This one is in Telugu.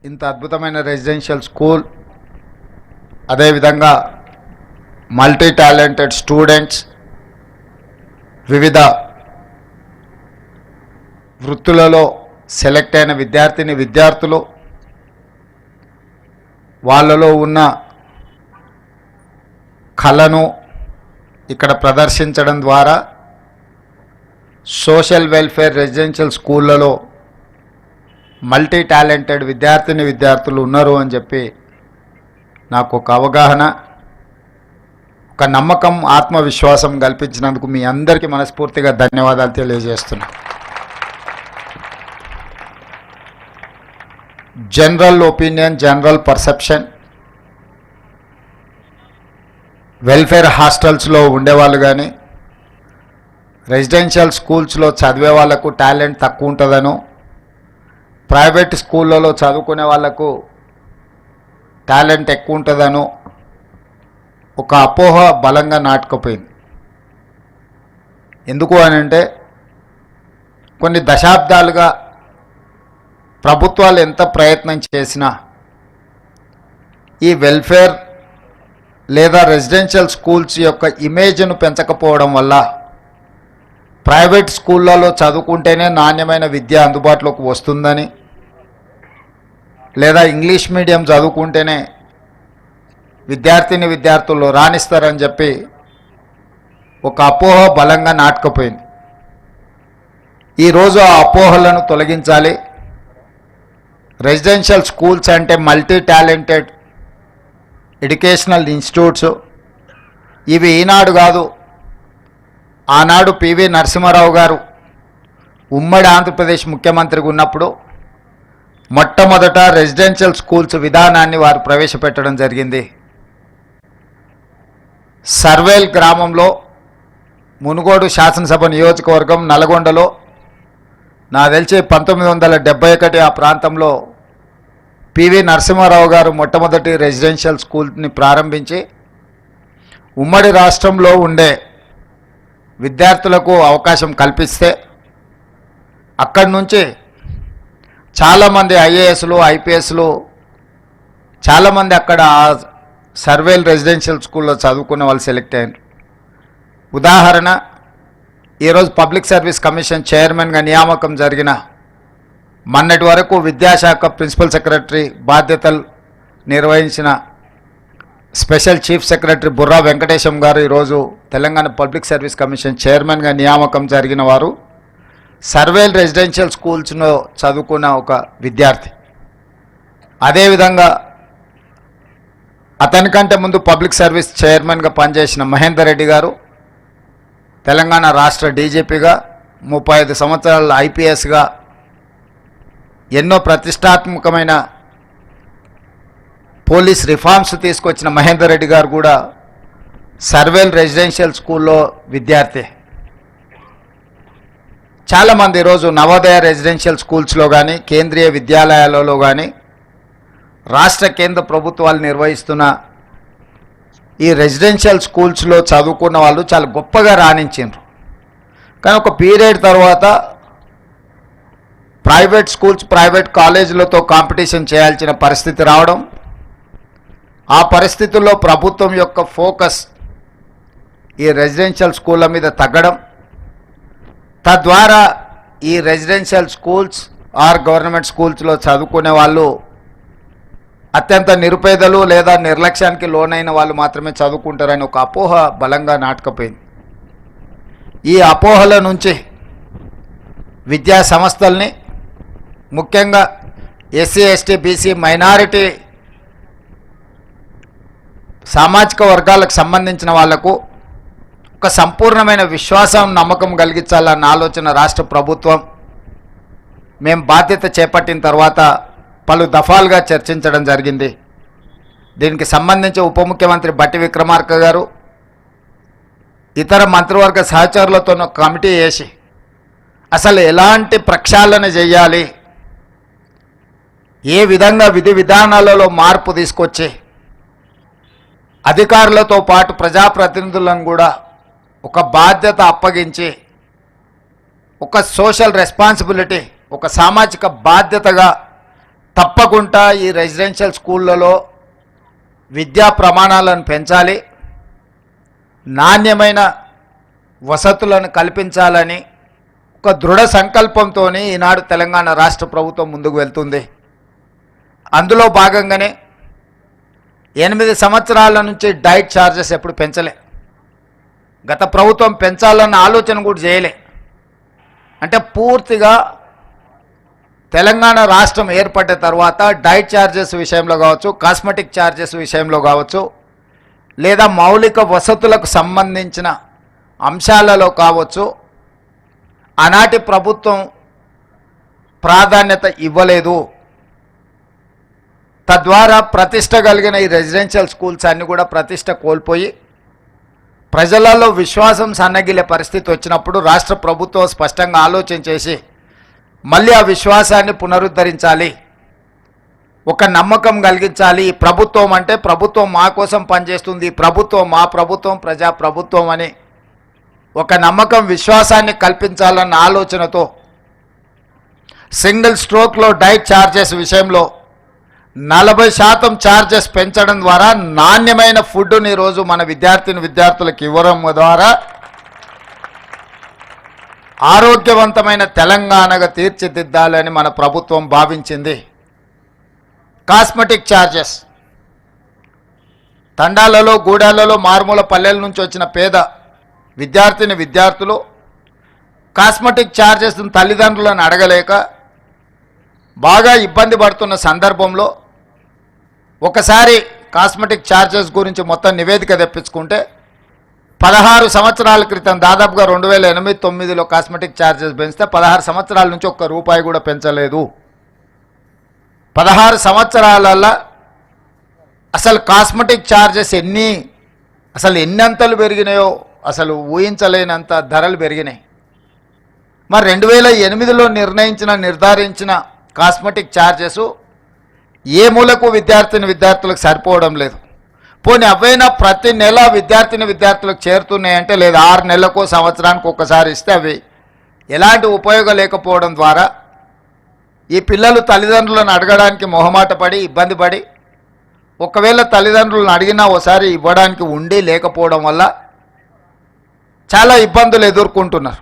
ఇంత అద్భుతమైన రెసిడెన్షియల్ స్కూల్, అదేవిధంగా మల్టీ టాలెంటెడ్ స్టూడెంట్స్, వివిధ వృత్తులలో సెలెక్ట్ అయిన విద్యార్థులు వాళ్ళలో ఉన్న కళను ఇక్కడ ప్రదర్శించడం ద్వారా సోషల్ వెల్ఫేర్ రెసిడెన్షియల్ స్కూళ్ళలో మల్టీ టాలెంటెడ్ విద్యార్థులు ఉన్నారు అని చెప్పి నాకు ఒక అవగాహన, ఒక నమ్మకం, ఆత్మవిశ్వాసం కల్పించినందుకు మీ అందరికీ మనస్ఫూర్తిగా ధన్యవాదాలు తెలియజేస్తున్నా. General opinion, general perception, welfare హాస్టల్స్లో ఉండేవాళ్ళు కానీ రెసిడెన్షియల్ స్కూల్స్లో చదివే వాళ్ళకు టాలెంట్ తక్కువ ఉంటుందనో, ప్రైవేట్ స్కూళ్ళలో చదువుకునే వాళ్ళకు టాలెంట్ ఎక్కువ ఉంటుందనో ఒక అపోహ బలంగా నాటుకుపోయింది. ఎందుకు అని అంటే కొన్ని దశాబ్దాలుగా ప్రభుత్వాలు ఎంత ప్రయత్నం చేసినా ఈ వెల్ఫేర్ లేదా రెసిడెన్షియల్ స్కూల్స్ యొక్క ఇమేజ్ను పెంచకపోవడం వల్ల ప్రైవేట్ స్కూళ్ళలో చదువుకుంటేనే నాణ్యమైన విద్య అందుబాటులోకి వస్తుందని, లేదా ఇంగ్లీష్ మీడియం చదువుకుంటేనే విద్యార్థులు రాణిస్తారని చెప్పి ఒక అపోహ బలంగా నాటుకుపోయింది. ఈరోజు ఆ అపోహలను తొలగించాలి. రెసిడెన్షియల్ స్కూల్స్ అంటే మల్టీ టాలెంటెడ్ ఎడ్యుకేషనల్ ఇన్స్టిట్యూట్స్. ఇవి ఈనాడు కాదు, ఆనాడు పివి నరసింహారావు గారు ఉమ్మడి ఆంధ్రప్రదేశ్ ముఖ్యమంత్రిగా ఉన్నప్పుడు మొట్టమొదట రెసిడెన్షియల్ స్కూల్స్ విధానాన్ని వారు ప్రవేశపెట్టడం జరిగింది. సర్వేల్ గ్రామంలో, మునుగోడు శాసనసభ నియోజకవర్గం నల్గొండలో, నాకు తెలిసి 1971 ఆ ప్రాంతంలో పివి నరసింహారావు గారు మొట్టమొదటి రెసిడెన్షియల్ స్కూల్ని ప్రారంభించి ఉమ్మడి రాష్ట్రంలో ఉండే విద్యార్థులకు అవకాశం కల్పిస్తే అక్కడి నుంచి చాలామంది ఐఏఎస్లు, ఐపీఎస్లు చాలామంది అక్కడ సర్వేల్ రెసిడెన్షియల్ స్కూల్లో చదువుకునే వాళ్ళు సెలెక్ట్ అయ్యారు. ఉదాహరణ, ఈరోజు పబ్లిక్ సర్వీస్ కమిషన్ చైర్మన్గా నియామకం జరిగిన, మొన్నటి వరకు విద్యాశాఖ ప్రిన్సిపల్ సెక్రటరీ బాధ్యతలు నిర్వహించిన special chief secretary Burra Venkatesham గారు ఈరోజు తెలంగాణ పబ్లిక్ సర్వీస్ కమిషన్ చైర్మన్గా నియామకం జరిగిన వారు సర్వేల్ రెసిడెన్షియల్ స్కూల్స్లో చదువుకున్న ఒక విద్యార్థి. అదేవిధంగా అతనికంటే ముందు పబ్లిక్ సర్వీస్ చైర్మన్గా పనిచేసిన మహేందర్ రెడ్డి గారు తెలంగాణ రాష్ట్ర డీజీపీగా 35 సంవత్సరాల ఐపీఎస్గా ఎన్నో ప్రతిష్టాత్మకమైన పోలీస్ రిఫార్మ్స్ తీసుకొచ్చిన మహేందర్ రెడ్డి గారు కూడా సర్వేల్ రెసిడెన్షియల్ స్కూల్లో విద్యార్థి. చాలామంది ఈరోజు నవోదయ రెసిడెన్షియల్ స్కూల్స్లో కానీ, కేంద్రీయ విద్యాలయాలలో కానీ, రాష్ట్ర కేంద్ర ప్రభుత్వాలు నిర్వహిస్తున్న ఈ రెసిడెన్షియల్ స్కూల్స్లో చదువుకున్న వాళ్ళు చాలా గొప్పగా రాణించారు. కానీ ఒక పీరియడ్ తర్వాత ప్రైవేట్ స్కూల్స్, ప్రైవేట్ కాలేజీలతో కాంపిటీషన్ చేయాల్సిన పరిస్థితి రావడం, ఆ పరిస్థితుల్లో ప్రభుత్వం యొక్క ఫోకస్ ఈ రెసిడెన్షియల్ స్కూళ్ళ మీద తగ్గడం, తద్వారా ఈ రెసిడెన్షియల్ స్కూల్స్ ఆర్ గవర్నమెంట్ స్కూల్స్లో చదువుకునే వాళ్ళు అత్యంత నిరుపేదలు లేదా నిర్లక్ష్యానికి లోనైన వాళ్ళు మాత్రమే చదువుకుంటారని ఒక అపోహ బలంగా నాటుకుపోయింది. ఈ అపోహల నుంచి విద్యా సంస్థల్ని, ముఖ్యంగా ఎస్సీ, ఎస్టీ, బీసీ, మైనారిటీ సామాజిక వర్గాలకు సంబంధించిన వాళ్లకు ఒక సంపూర్ణమైన విశ్వాసం, నమ్మకం కలిగించాలన్న ఆలోచన రాష్ట్ర ప్రభుత్వం మేము బాధ్యత చేపట్టిన తర్వాత పలు దఫాలుగా చర్చించడం జరిగింది. దీనికి సంబంధించి ఉప ముఖ్యమంత్రి బట్టి విక్రమార్క గారు ఇతర మంత్రివర్గ సహచరులతో కమిటీ వేసి అసలు ఎలాంటి ప్రక్షాళన చేయాలి, ఏ విధంగా విధి విధానాలలో మార్పు తీసుకొచ్చి అధికారులతో పాటు ప్రజాప్రతినిధులను కూడా ఒక బాధ్యత అప్పగించి ఒక సోషల్ రెస్పాన్సిబిలిటీ, ఒక సామాజిక బాధ్యతగా తప్పకుండా ఈ రెసిడెన్షియల్ స్కూళ్ళలో విద్యా ప్రమాణాలను పెంచాలి, నాణ్యమైన వసతులను కల్పించాలని ఒక దృఢ సంకల్పంతో ఈనాడు తెలంగాణ రాష్ట్ర ప్రభుత్వం ముందుకు వెళ్తుంది. అందులో భాగంగానే 8 సంవత్సరాల నుంచి డైట్ ఛార్జెస్ ఎప్పుడు పెంచలే. గత ప్రభుత్వం పెంచాలన్న ఆలోచన కూడా చేయలే. అంటే పూర్తిగా తెలంగాణ రాష్ట్రం ఏర్పడ్డ తర్వాత డైట్ ఛార్జెస్ విషయంలో కావచ్చు, కాస్మెటిక్ ఛార్జెస్ విషయంలో కావచ్చు, లేదా మౌలిక వసతులకు సంబంధించిన అంశాలలో కావచ్చు, ఆనాటి ప్రభుత్వం ప్రాధాన్యత ఇవ్వలేదు. తద్వారా ప్రతిష్ట కలిగిన ఈ రెసిడెన్షియల్ స్కూల్స్ అన్నీ కూడా ప్రతిష్ట కోల్పోయి ప్రజలలో విశ్వాసం సన్నగిలే పరిస్థితి వచ్చినప్పుడు రాష్ట్ర ప్రభుత్వం స్పష్టంగా ఆలోచన చేసి మళ్ళీ ఆ విశ్వాసాన్ని పునరుద్ధరించాలి, ఒక నమ్మకం కలిగించాలి. ఈ ప్రభుత్వం అంటే ప్రభుత్వం మా కోసం పనిచేస్తుంది, ప్రభుత్వం మా ప్రభుత్వం, ప్రజా ప్రభుత్వం అని ఒక నమ్మకం, విశ్వాసాన్ని కల్పించాలన్న ఆలోచనతో సింగిల్ స్ట్రోక్లో డైట్ ఛార్జెస్ విషయంలో 40% ఛార్జెస్ పెంచడం ద్వారా నాణ్యమైన ఫుడ్ని ఈరోజు మన విద్యార్థులకు ఇవ్వడం ద్వారా ఆరోగ్యవంతమైన తెలంగాణగా తీర్చిదిద్దాలని మన ప్రభుత్వం భావించింది. కాస్మెటిక్ ఛార్జెస్ తండాలలో, గూడాలలో, మారుమూల పల్లెల నుంచి వచ్చిన పేద విద్యార్థులు కాస్మెటిక్ ఛార్జెస్ను తల్లిదండ్రులను అడగలేక బాగా ఇబ్బంది పడుతున్న సందర్భంలో ఒకసారి కాస్మెటిక్ ఛార్జెస్ గురించి మొత్తం నివేదిక తెప్పించుకుంటే 16 సంవత్సరాల క్రితం దాదాపుగా 2008-09లో కాస్మెటిక్ ఛార్జెస్ పెంచితే 16 సంవత్సరాల నుంచి ఒక్క రూపాయి కూడా పెంచలేదు. 16 సంవత్సరాలలో అసలు కాస్మెటిక్ ఛార్జెస్ ఎన్ని అంతలు పెరిగినాయో అసలు ఊహించలేనంత ధరలు పెరిగినాయి. మరి 2008లో నిర్ధారించిన కాస్మెటిక్ ఛార్జెస్ ఏ మూలకు విద్యార్థులకు సరిపోవడం లేదు. పోనీ అవైనా ప్రతి నెల విద్యార్థులకు చేరుతున్నాయంటే, లేదా 6 నెలలకు సంవత్సరానికి ఒక్కసారి ఇస్తే అవి ఎలాంటి ఉపయోగం లేకపోవడం ద్వారా ఈ పిల్లలు తల్లిదండ్రులను అడగడానికి మొహమాట పడి ఇబ్బంది పడి, ఒకవేళ తల్లిదండ్రులను అడిగినా ఓసారి ఇవ్వడానికి ఉండి లేకపోవడం వల్ల చాలా ఇబ్బందులు ఎదుర్కొంటున్నారు.